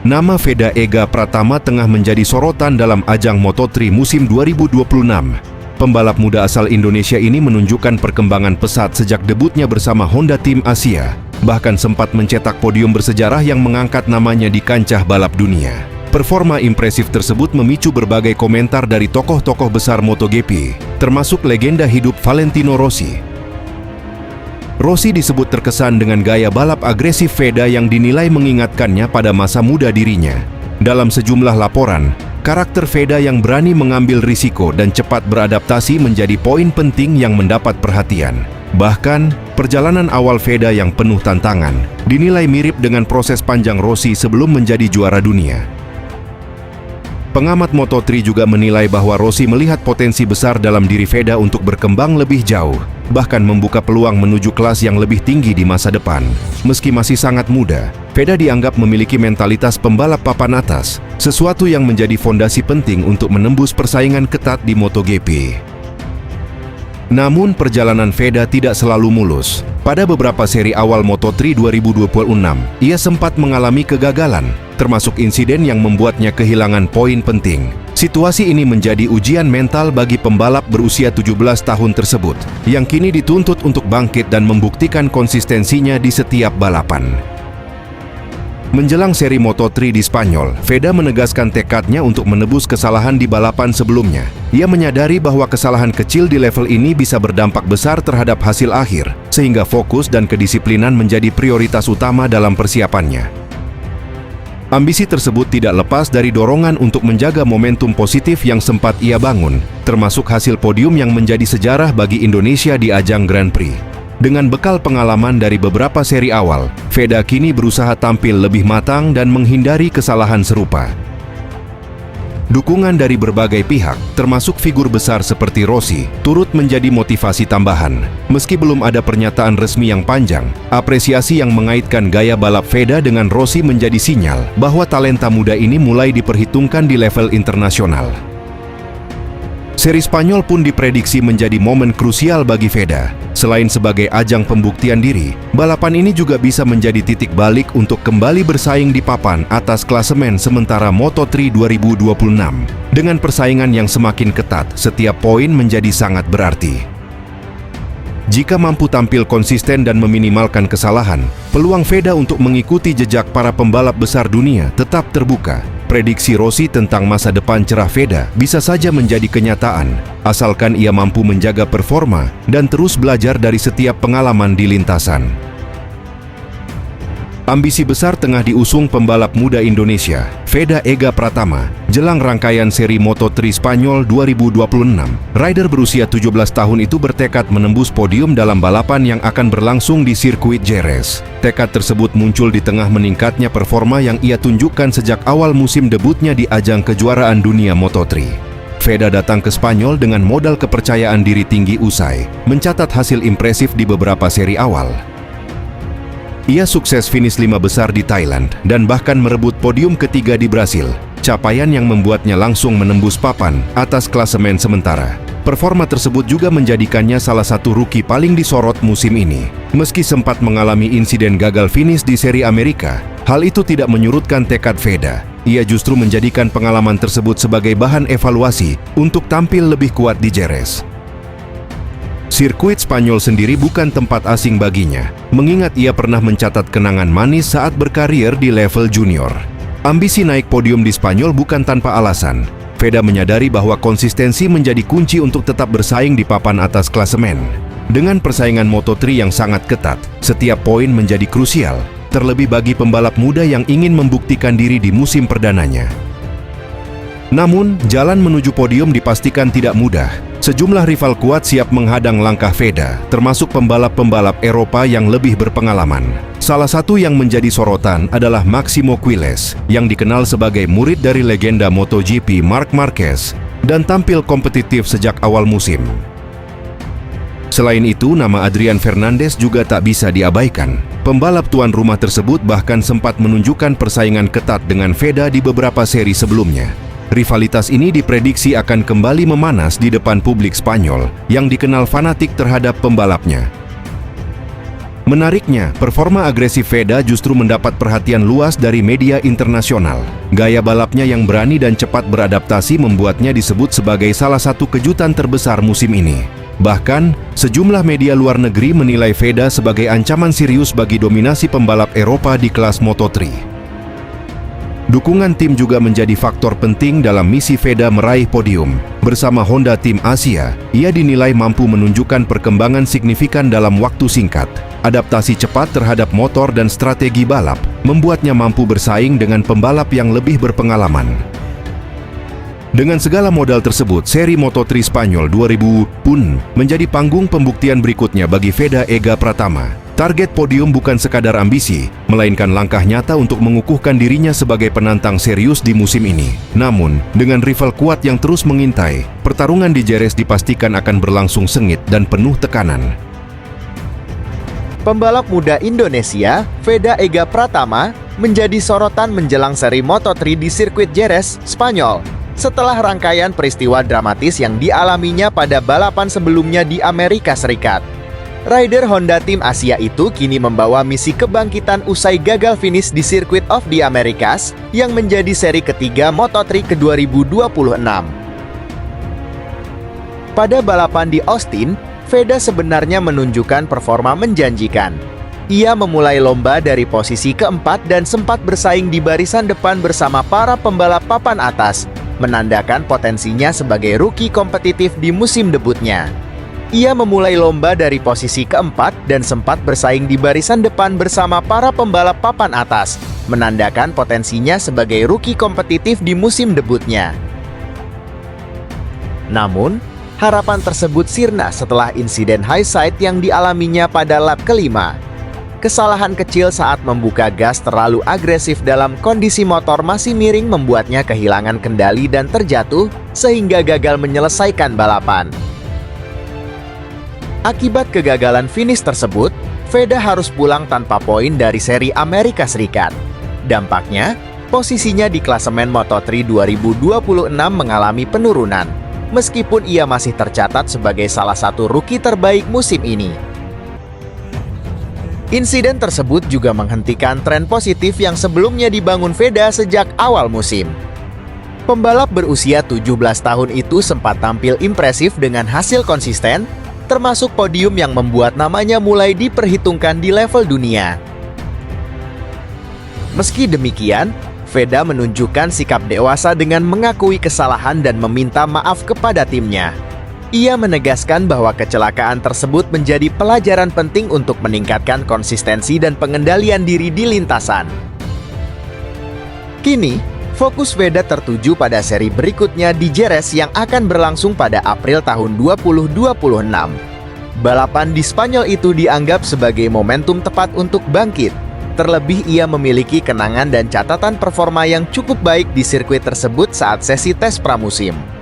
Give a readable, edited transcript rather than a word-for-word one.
Nama Veda Ega Pratama tengah menjadi sorotan dalam ajang Moto3 musim 2026. Pembalap muda asal Indonesia ini menunjukkan perkembangan pesat sejak debutnya bersama Honda Tim Asia, bahkan sempat mencetak podium bersejarah yang mengangkat namanya di kancah balap dunia. Performa impresif tersebut memicu berbagai komentar dari tokoh-tokoh besar MotoGP, termasuk legenda hidup Valentino Rossi. Rossi disebut terkesan dengan gaya balap agresif Veda yang dinilai mengingatkannya pada masa muda dirinya. Dalam sejumlah laporan, karakter Veda yang berani mengambil risiko dan cepat beradaptasi menjadi poin penting yang mendapat perhatian. Bahkan, perjalanan awal Veda yang penuh tantangan dinilai mirip dengan proses panjang Rossi sebelum menjadi juara dunia. Pengamat Moto3 juga menilai bahwa Rossi melihat potensi besar dalam diri Veda untuk berkembang lebih jauh, bahkan membuka peluang menuju kelas yang lebih tinggi di masa depan. Meski masih sangat muda, Veda dianggap memiliki mentalitas pembalap papan atas, sesuatu yang menjadi fondasi penting untuk menembus persaingan ketat di MotoGP. Namun perjalanan Veda tidak selalu mulus. Pada beberapa seri awal Moto3 2026, ia sempat mengalami kegagalan, termasuk insiden yang membuatnya kehilangan poin penting. Situasi ini menjadi ujian mental bagi pembalap berusia 17 tahun tersebut, yang kini dituntut untuk bangkit dan membuktikan konsistensinya di setiap balapan. Menjelang seri Moto3 di Spanyol, Veda menegaskan tekadnya untuk menebus kesalahan di balapan sebelumnya. Ia menyadari bahwa kesalahan kecil di level ini bisa berdampak besar terhadap hasil akhir, sehingga fokus dan kedisiplinan menjadi prioritas utama dalam persiapannya. Ambisi tersebut tidak lepas dari dorongan untuk menjaga momentum positif yang sempat ia bangun, termasuk hasil podium yang menjadi sejarah bagi Indonesia di ajang Grand Prix. Dengan bekal pengalaman dari beberapa seri awal, Veda kini berusaha tampil lebih matang dan menghindari kesalahan serupa. Dukungan dari berbagai pihak, termasuk figur besar seperti Rossi, turut menjadi motivasi tambahan. Meski belum ada pernyataan resmi yang panjang, apresiasi yang mengaitkan gaya balap Veda dengan Rossi menjadi sinyal bahwa talenta muda ini mulai diperhitungkan di level internasional. Seri Spanyol pun diprediksi menjadi momen krusial bagi Veda. Selain sebagai ajang pembuktian diri, balapan ini juga bisa menjadi titik balik untuk kembali bersaing di papan atas klasemen sementara Moto3 2026. Dengan persaingan yang semakin ketat, setiap poin menjadi sangat berarti. Jika mampu tampil konsisten dan meminimalkan kesalahan, peluang Veda untuk mengikuti jejak para pembalap besar dunia tetap terbuka. Prediksi Rossi tentang masa depan cerah Veda bisa saja menjadi kenyataan, asalkan ia mampu menjaga performa dan terus belajar dari setiap pengalaman di lintasan. Ambisi besar tengah diusung pembalap muda Indonesia, Veda Ega Pratama, jelang rangkaian seri Moto3 Spanyol 2026. Rider berusia 17 tahun itu bertekad menembus podium dalam balapan yang akan berlangsung di sirkuit Jerez. Tekad tersebut muncul di tengah meningkatnya performa yang ia tunjukkan sejak awal musim debutnya di ajang kejuaraan dunia Moto3. Veda datang ke Spanyol dengan modal kepercayaan diri tinggi usai mencatat hasil impresif di beberapa seri awal. Ia sukses finish 5 besar di Thailand dan bahkan merebut podium ketiga di Brasil, capaian yang membuatnya langsung menembus papan atas klasemen sementara. Performa tersebut juga menjadikannya salah satu rookie paling disorot musim ini. Meski sempat mengalami insiden gagal finish di seri Amerika, hal itu tidak menyurutkan tekad Veda. Ia justru menjadikan pengalaman tersebut sebagai bahan evaluasi untuk tampil lebih kuat di Jerez. Sirkuit Spanyol sendiri bukan tempat asing baginya, mengingat ia pernah mencatat kenangan manis saat berkarir di level junior. Ambisi naik podium di Spanyol bukan tanpa alasan. Veda menyadari bahwa konsistensi menjadi kunci untuk tetap bersaing di papan atas klasemen. Dengan persaingan Moto3 yang sangat ketat, setiap poin menjadi krusial, terlebih bagi pembalap muda yang ingin membuktikan diri di musim perdananya. Namun, jalan menuju podium dipastikan tidak mudah. Sejumlah rival kuat siap menghadang langkah Veda, termasuk pembalap-pembalap Eropa yang lebih berpengalaman. Salah satu yang menjadi sorotan adalah Máximo Quilez, yang dikenal sebagai murid dari legenda MotoGP Marc Marquez, dan tampil kompetitif sejak awal musim. Selain itu, nama Adrian Fernandez juga tak bisa diabaikan. Pembalap tuan rumah tersebut bahkan sempat menunjukkan persaingan ketat dengan Veda di beberapa seri sebelumnya. Rivalitas ini diprediksi akan kembali memanas di depan publik Spanyol yang dikenal fanatik terhadap pembalapnya. Menariknya, performa agresif Veda justru mendapat perhatian luas dari media internasional. Gaya balapnya yang berani dan cepat beradaptasi membuatnya disebut sebagai salah satu kejutan terbesar musim ini. Bahkan, sejumlah media luar negeri menilai Veda sebagai ancaman serius bagi dominasi pembalap Eropa di kelas Moto3. Dukungan tim juga menjadi faktor penting dalam misi Veda meraih podium. Bersama Honda Tim Asia, ia dinilai mampu menunjukkan perkembangan signifikan dalam waktu singkat. Adaptasi cepat terhadap motor dan strategi balap membuatnya mampu bersaing dengan pembalap yang lebih berpengalaman. Dengan segala modal tersebut, seri Moto3 Spanyol 2000 pun menjadi panggung pembuktian berikutnya bagi Veda Ega Pratama. Target podium bukan sekadar ambisi, melainkan langkah nyata untuk mengukuhkan dirinya sebagai penantang serius di musim ini. Namun, dengan rival kuat yang terus mengintai, pertarungan di Jerez dipastikan akan berlangsung sengit dan penuh tekanan. Pembalap muda Indonesia, Veda Ega Pratama, menjadi sorotan menjelang seri Moto3 di sirkuit Jerez, Spanyol, setelah rangkaian peristiwa dramatis yang dialaminya pada balapan sebelumnya di Amerika Serikat. Rider Honda Tim Asia itu kini membawa misi kebangkitan usai gagal finish di Circuit of the Americas yang menjadi seri ketiga Moto3 ke 2026. Pada balapan di Austin, Veda sebenarnya menunjukkan performa menjanjikan. Ia memulai lomba dari posisi keempat dan sempat bersaing di barisan depan bersama para pembalap papan atas, menandakan potensinya sebagai rookie kompetitif di musim debutnya. Ia memulai lomba dari posisi keempat dan sempat bersaing di barisan depan bersama para pembalap papan atas, menandakan potensinya sebagai rookie kompetitif di musim debutnya. Namun, harapan tersebut sirna setelah insiden high side yang dialaminya pada lap kelima. Kesalahan kecil saat membuka gas terlalu agresif dalam kondisi motor masih miring membuatnya kehilangan kendali dan terjatuh, sehingga gagal menyelesaikan balapan. Akibat kegagalan finish tersebut, Veda harus pulang tanpa poin dari seri Amerika Serikat. Dampaknya, posisinya di klasemen Moto3 2026 mengalami penurunan, meskipun ia masih tercatat sebagai salah satu rookie terbaik musim ini. Insiden tersebut juga menghentikan tren positif yang sebelumnya dibangun Veda sejak awal musim. Pembalap berusia 17 tahun itu sempat tampil impresif dengan hasil konsisten, termasuk podium yang membuat namanya mulai diperhitungkan di level dunia. Meski demikian, Veda menunjukkan sikap dewasa dengan mengakui kesalahan dan meminta maaf kepada timnya. Ia menegaskan bahwa kecelakaan tersebut menjadi pelajaran penting untuk meningkatkan konsistensi dan pengendalian diri di lintasan. Kini, fokus Veda tertuju pada seri berikutnya di Jerez yang akan berlangsung pada April tahun 2026. Balapan di Spanyol itu dianggap sebagai momentum tepat untuk bangkit. Terlebih ia memiliki kenangan dan catatan performa yang cukup baik di sirkuit tersebut saat sesi tes pramusim.